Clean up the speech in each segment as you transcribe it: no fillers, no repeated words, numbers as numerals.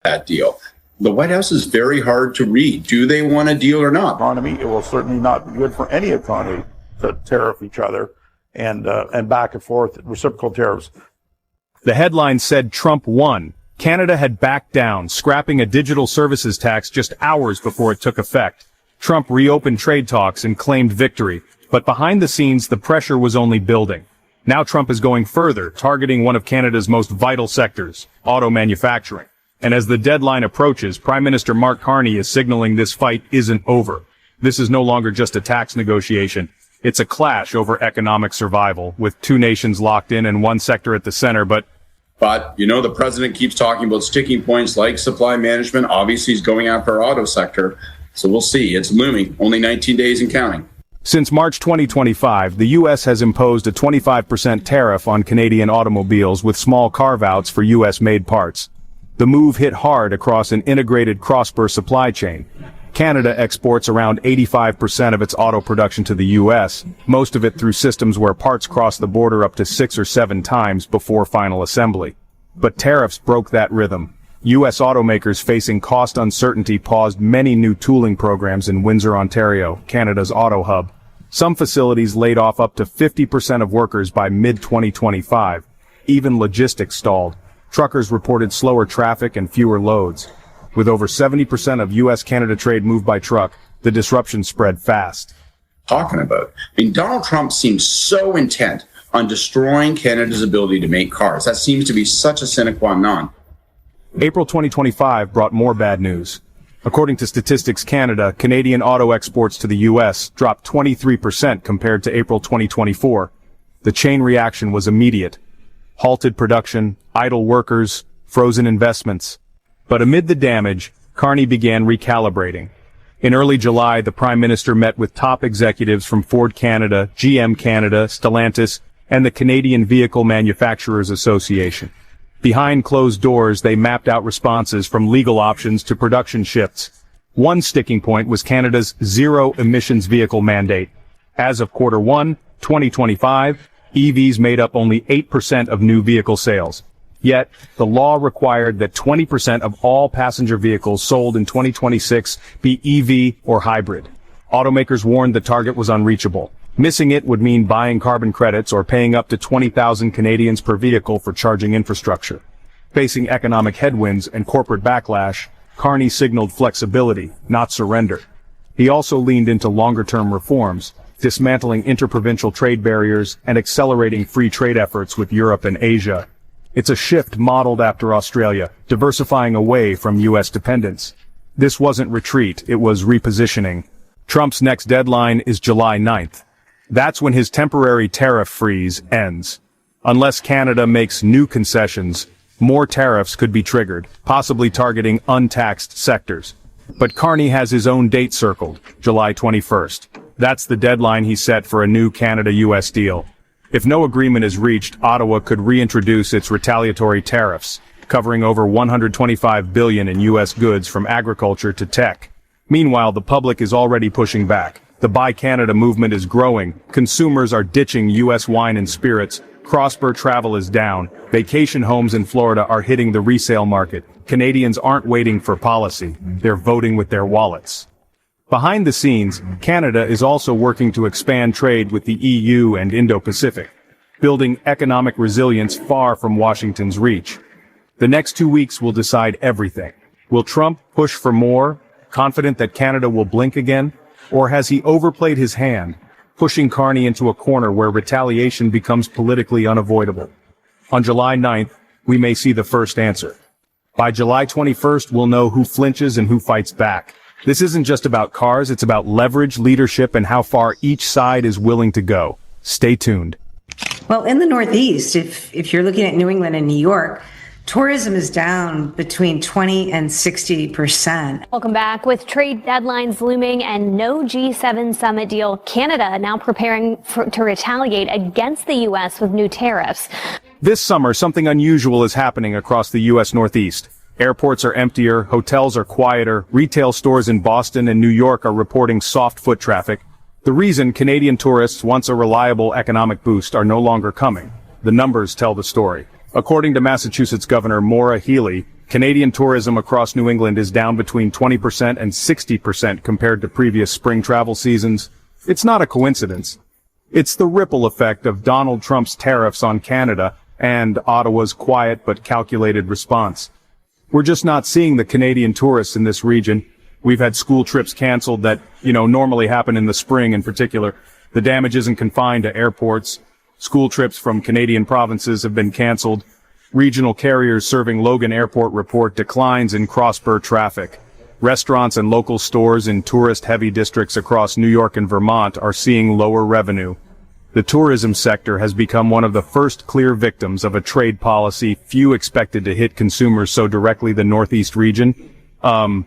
that deal. The White House is very hard to read. Do they want a deal or not? Economy, it will certainly not be good for any economy to tariff each other and back and forth, reciprocal tariffs. The headline said Trump won. Canada had backed down, scrapping a digital services tax just hours before it took effect. Trump reopened trade talks and claimed victory. But behind the scenes, the pressure was only building. Now Trump is going further, targeting one of Canada's most vital sectors, auto manufacturing. And as the deadline approaches, Prime Minister Mark Carney is signaling this fight isn't over. This is no longer just a tax negotiation. It's a clash over economic survival, with two nations locked in and one sector at the center, But, the president keeps talking about sticking points like supply management. Obviously, he's going after our auto sector. So we'll see. It's looming. Only 19 days and counting. Since March 2025, the U.S. has imposed a 25% tariff on Canadian automobiles with small carve-outs for U.S.-made parts. The move hit hard across an integrated cross-border supply chain. Canada exports around 85% of its auto production to the U.S., most of it through systems where parts cross the border up to 6 or 7 times before final assembly. But tariffs broke that rhythm. U.S. automakers facing cost uncertainty paused many new tooling programs in Windsor, Ontario, Canada's auto hub. Some facilities laid off up to 50% of workers by mid-2025. Even logistics stalled. Truckers reported slower traffic and fewer loads. With over 70% of U.S.-Canada trade moved by truck, the disruption spread fast. Donald Trump seems so intent on destroying Canada's ability to make cars. That seems to be such a sine qua non. April 2025 brought more bad news. According to Statistics Canada, Canadian auto exports to the U.S. dropped 23% compared to April 2024. The chain reaction was immediate. Halted production, idle workers, frozen investments. But amid the damage, Carney began recalibrating. In early July, the Prime Minister met with top executives from Ford Canada, GM Canada, Stellantis, and the Canadian Vehicle Manufacturers Association. Behind closed doors, they mapped out responses from legal options to production shifts. One sticking point was Canada's zero-emissions vehicle mandate. As of Q1, 2025, EVs made up only 8% of new vehicle sales. Yet, the law required that 20% of all passenger vehicles sold in 2026 be EV or hybrid. Automakers warned the target was unreachable. Missing it would mean buying carbon credits or paying up to 20,000 Canadians per vehicle for charging infrastructure. Facing economic headwinds and corporate backlash, Carney signaled flexibility, not surrender. He also leaned into longer-term reforms, dismantling interprovincial trade barriers and accelerating free trade efforts with Europe and Asia. It's a shift modeled after Australia, diversifying away from U.S. dependence. This wasn't retreat, it was repositioning. Trump's next deadline is July 9th. That's when his temporary tariff freeze ends. Unless Canada makes new concessions, more tariffs could be triggered, possibly targeting untaxed sectors. But Carney has his own date circled, July 21st. That's the deadline he set for a new Canada-US deal. If no agreement is reached, Ottawa could reintroduce its retaliatory tariffs, covering over $125 billion in U.S. goods from agriculture to tech. Meanwhile, the public is already pushing back. The Buy Canada movement is growing. Consumers are ditching U.S. wine and spirits. Cross-border travel is down. Vacation homes in Florida are hitting the resale market. Canadians aren't waiting for policy. They're voting with their wallets. Behind the scenes, Canada is also working to expand trade with the EU and Indo-Pacific, building economic resilience far from Washington's reach. The next 2 weeks will decide everything. Will Trump push for more, confident that Canada will blink again? Or has he overplayed his hand, pushing Carney into a corner where retaliation becomes politically unavoidable? On July 9th, we may see the first answer. By July 21st, we'll know who flinches and who fights back. This isn't just about cars, it's about leverage, leadership, and how far each side is willing to go. Stay tuned. Well, in the Northeast, if you're looking at New England and New York, tourism is down between 20 and 60%. Welcome back. With trade deadlines looming and no G7 summit deal, Canada now preparing to retaliate against the U.S. with new tariffs. This summer, something unusual is happening across the U.S. Northeast. Airports are emptier, hotels are quieter, retail stores in Boston and New York are reporting soft foot traffic. The reason Canadian tourists, once a reliable economic boost, are no longer coming. The numbers tell the story. According to Massachusetts Governor Maura Healey, Canadian tourism across New England is down between 20% and 60% compared to previous spring travel seasons. It's not a coincidence. It's the ripple effect of Donald Trump's tariffs on Canada and Ottawa's quiet but calculated response. We're just not seeing the Canadian tourists in this region. We've had school trips canceled that, normally happen in the spring in particular. The damage isn't confined to airports. School trips from Canadian provinces have been canceled. Regional carriers serving Logan Airport report declines in cross-border traffic. Restaurants and local stores in tourist-heavy districts across New York and Vermont are seeing lower revenue. The tourism sector has become one of the first clear victims of a trade policy few expected to hit consumers so directly, the Northeast region. And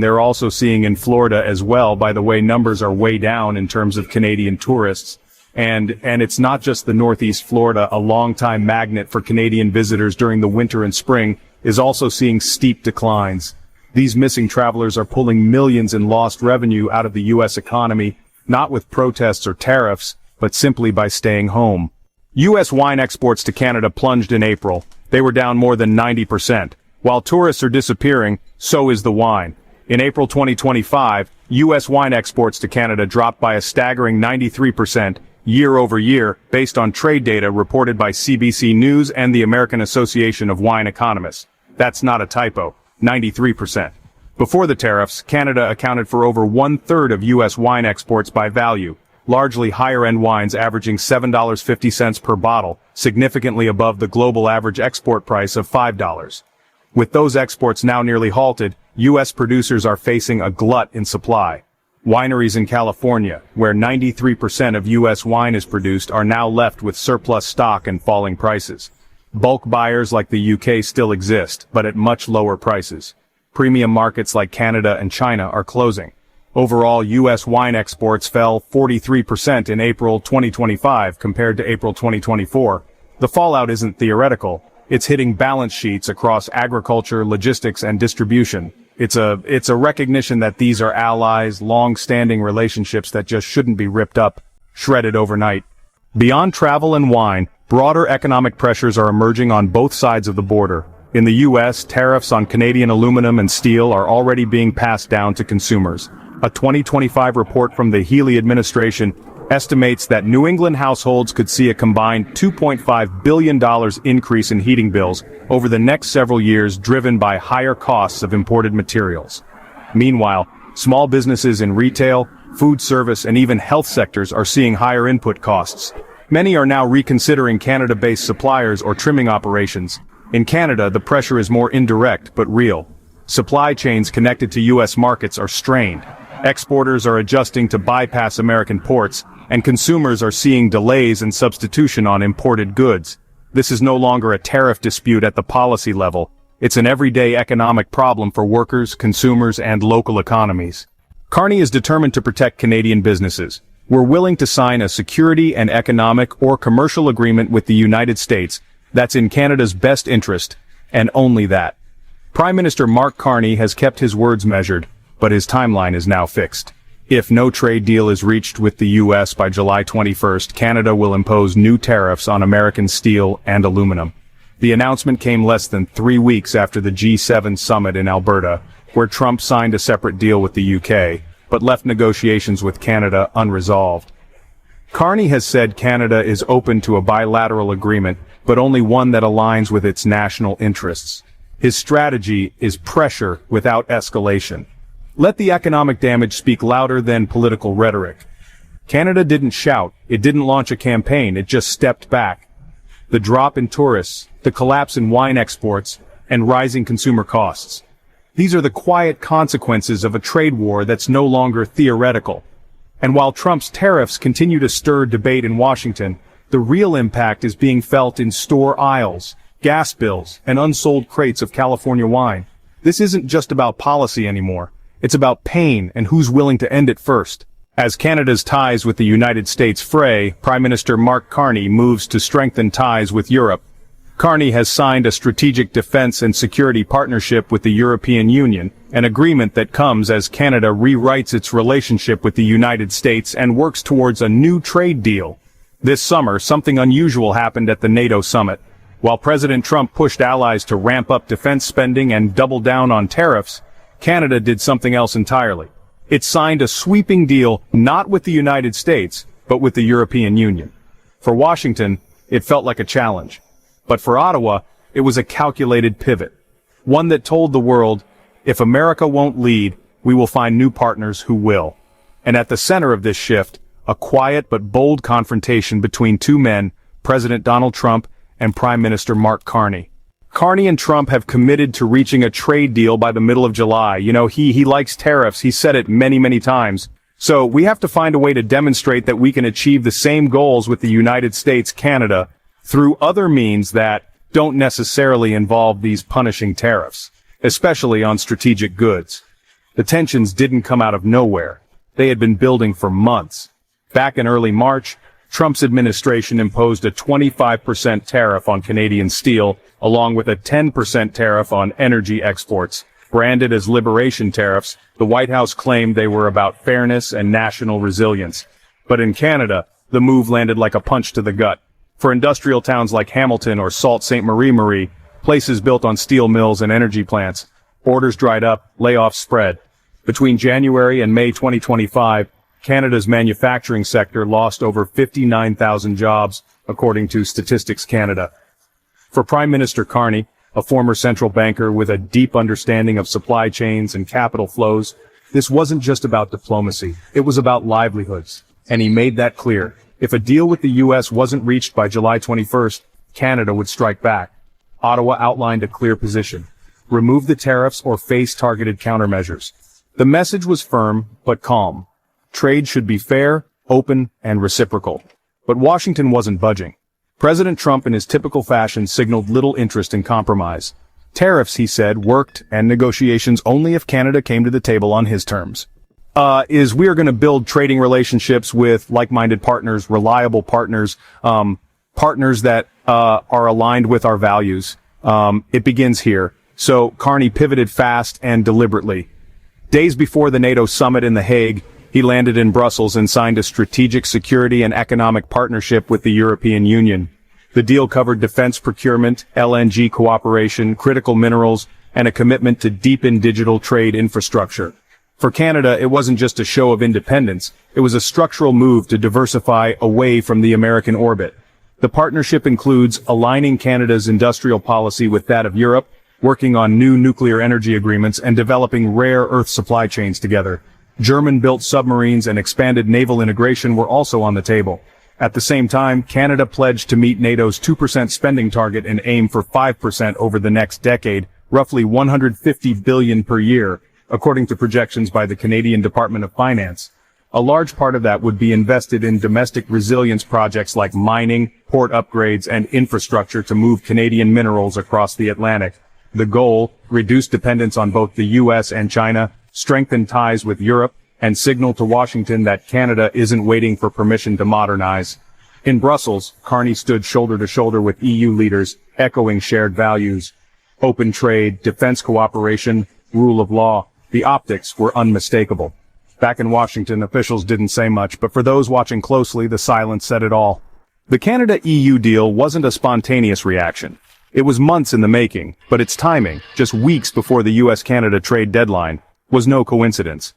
they're also seeing in Florida as well. By the way, numbers are way down in terms of Canadian tourists. And it's not just the Northeast. Florida, a longtime magnet for Canadian visitors during the winter and spring, is also seeing steep declines. These missing travelers are pulling millions in lost revenue out of the U.S. economy, not with protests or tariffs, but simply by staying home. U.S. wine exports to Canada plunged in April. They were down more than 90%. While tourists are disappearing, so is the wine. In April 2025, U.S. wine exports to Canada dropped by a staggering 93% year over year, based on trade data reported by CBC News and the American Association of Wine Economists. That's not a typo. 93%. Before the tariffs, Canada accounted for over 1/3 of U.S. wine exports by value, largely higher-end wines averaging $7.50 per bottle, significantly above the global average export price of $5. With those exports now nearly halted, U.S. producers are facing a glut in supply. Wineries in California, where 93% of U.S. wine is produced, are now left with surplus stock and falling prices. Bulk buyers like the UK still exist, but at much lower prices. Premium markets like Canada and China are closing. Overall, U.S. wine exports fell 43% in April 2025 compared to April 2024. The fallout isn't theoretical. It's hitting balance sheets across agriculture, logistics, and distribution. It's a recognition that these are allies, long-standing relationships that just shouldn't be ripped up, shredded overnight. Beyond travel and wine, broader economic pressures are emerging on both sides of the border. In the U.S., tariffs on Canadian aluminum and steel are already being passed down to consumers. A 2025 report from the Healey administration estimates that New England households could see a combined $2.5 billion increase in heating bills over the next several years, driven by higher costs of imported materials. Meanwhile, small businesses in retail, food service, and even health sectors are seeing higher input costs. Many are now reconsidering Canada-based suppliers or trimming operations. In Canada, the pressure is more indirect but real. Supply chains connected to U.S. markets are strained. Exporters are adjusting to bypass American ports, and consumers are seeing delays and substitution on imported goods. This is no longer a tariff dispute at the policy level. It's an everyday economic problem for workers, consumers, and local economies. Carney is determined to protect Canadian businesses. We're willing to sign a security and economic or commercial agreement with the United States that's in Canada's best interest, and only that. Prime Minister Mark Carney has kept his words measured, but his timeline is now fixed. If no trade deal is reached with the U.S. by July 21st, Canada will impose new tariffs on American steel and aluminum. The announcement came less than 3 weeks after the G7 summit in Alberta, where Trump signed a separate deal with the UK, but left negotiations with Canada unresolved. Carney has said Canada is open to a bilateral agreement, but only one that aligns with its national interests. His strategy is pressure without escalation. Let the economic damage speak louder than political rhetoric. Canada didn't shout, it didn't launch a campaign, it just stepped back. The drop in tourists, the collapse in wine exports, and rising consumer costs. These are the quiet consequences of a trade war that's no longer theoretical. And while Trump's tariffs continue to stir debate in Washington, the real impact is being felt in store aisles, gas bills, and unsold crates of California wine. This isn't just about policy anymore. It's about pain and who's willing to end it first. As Canada's ties with the United States fray, Prime Minister Mark Carney moves to strengthen ties with Europe. Carney has signed a strategic defense and security partnership with the European Union, an agreement that comes as Canada rewrites its relationship with the United States and works towards a new trade deal. This summer, something unusual happened at the NATO summit. While President Trump pushed allies to ramp up defense spending and double down on tariffs, Canada did something else entirely. It signed a sweeping deal not with the United States, but with the European Union. For Washington, it felt like a challenge. But for Ottawa, it was a calculated pivot. One that told the world, if America won't lead, we will find new partners who will. And at the center of this shift, a quiet but bold confrontation between two men, President Donald Trump and Prime Minister Mark Carney. Carney and Trump have committed to reaching a trade deal by the middle of July. You know, he likes tariffs. He said it many, many times. So we have to find a way to demonstrate that we can achieve the same goals with the United States, Canada, through other means that don't necessarily involve these punishing tariffs, especially on strategic goods. The tensions didn't come out of nowhere. They had been building for months. Back in early March, Trump's administration imposed a 25% tariff on Canadian steel, along with a 10% tariff on energy exports. Branded as liberation tariffs, the White House claimed they were about fairness and national resilience. But in Canada, the move landed like a punch to the gut. For industrial towns like Hamilton or Sault Ste. Marie, places built on steel mills and energy plants, orders dried up, layoffs spread. Between January and May 2025, Canada's manufacturing sector lost over 59,000 jobs, according to Statistics Canada. For Prime Minister Carney, a former central banker with a deep understanding of supply chains and capital flows, this wasn't just about diplomacy, it was about livelihoods. And he made that clear. If a deal with the U.S. wasn't reached by July 21st, Canada would strike back. Ottawa outlined a clear position. Remove the tariffs or face targeted countermeasures. The message was firm, but calm. Trade should be fair, open, and reciprocal. But Washington wasn't budging. President Trump, in his typical fashion, signaled little interest in compromise. Tariffs, he said, worked, and negotiations only if Canada came to the table on his terms. We are going to build trading relationships with like-minded partners, reliable partners, partners that are aligned with our values. It begins here. So Carney pivoted fast and deliberately. Days before the NATO summit in The Hague, he landed in Brussels and signed a strategic security and economic partnership with the European Union. The deal covered defense procurement, LNG cooperation, critical minerals, and a commitment to deepen digital trade infrastructure. For Canada, it wasn't just a show of independence, it was a structural move to diversify away from the American orbit. The partnership includes aligning Canada's industrial policy with that of Europe, working on new nuclear energy agreements, and developing rare earth supply chains together. German-built submarines and expanded naval integration were also on the table. At the same time, Canada pledged to meet NATO's 2% spending target and aim for 5% over the next decade, roughly $150 billion per year, according to projections by the Canadian Department of Finance. A large part of that would be invested in domestic resilience projects like mining, port upgrades, and infrastructure to move Canadian minerals across the Atlantic. The goal, reduce dependence on both the U.S. and China, strengthen ties with Europe, and signal to Washington that Canada isn't waiting for permission to modernize. In Brussels, Carney stood shoulder to shoulder with EU leaders, echoing shared values. Open trade, defense cooperation, rule of law. The optics were unmistakable. Back in Washington, officials didn't say much, but for those watching closely, the silence said it all. The Canada-EU deal wasn't a spontaneous reaction. It was months in the making, but its timing, just weeks before the U.S.-Canada trade deadline, was no coincidence.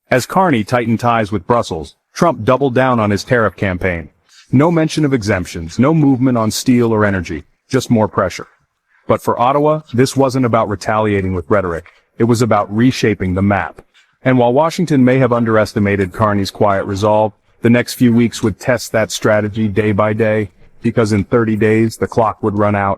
As Carney tightened ties with Brussels, Trump doubled down on his tariff campaign. No mention of exemptions, no movement on steel or energy, just more pressure. But for Ottawa, this wasn't about retaliating with rhetoric. It was about reshaping the map. And while Washington may have underestimated Carney's quiet resolve, the next few weeks would test that strategy day by day, because in 30 days, the clock would run out.